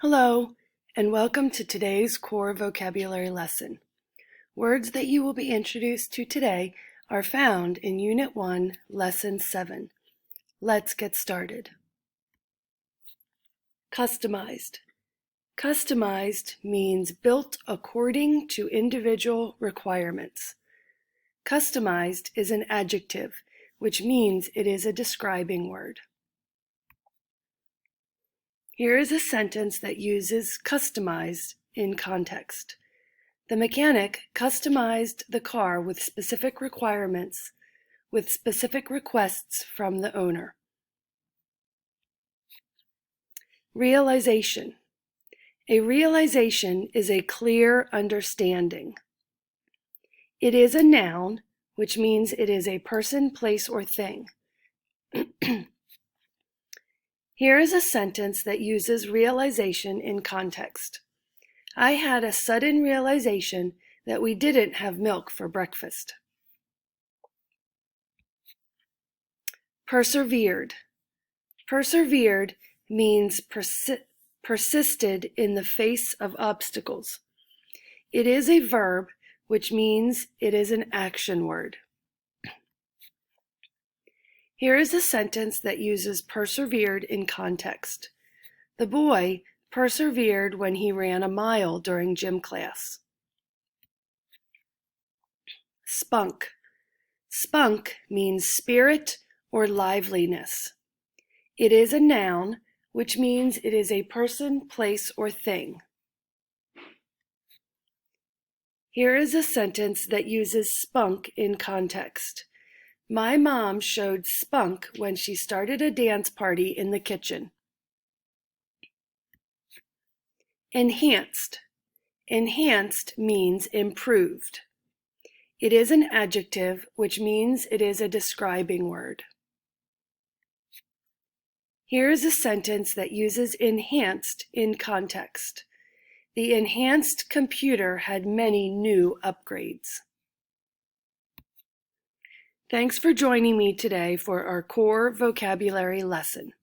Hello, and welcome to today's core vocabulary lesson. Words that you will be introduced to today are found in Unit 1, Lesson 7. Let's get started. Customized. Customized means built according to individual requirements. Customized is an adjective, which means it is a describing word. Here is a sentence that uses customized in context. The mechanic customized the car with specific requirements, with specific requests from the owner. Realization. A realization is a clear understanding. It is a noun, which means it is a person, place, or thing. Here is a sentence that uses realization in context. I had a sudden realization that we didn't have milk for breakfast. Persevered. Persevered means persisted in the face of obstacles. It is a verb, which means it is an action word. Here is a sentence that uses persevered in context. The boy persevered when he ran a mile during gym class. Spunk. Spunk means spirit or liveliness. It is a noun, which means it is a person, place, or thing. Here is a sentence that uses spunk in context. My mom showed spunk when she started a dance party in the kitchen. Enhanced. Enhanced means improved. It is an adjective, which means it is a describing word. Here is a sentence that uses enhanced in context. The enhanced computer had many new upgrades. Thanks for joining me today for our core vocabulary lesson.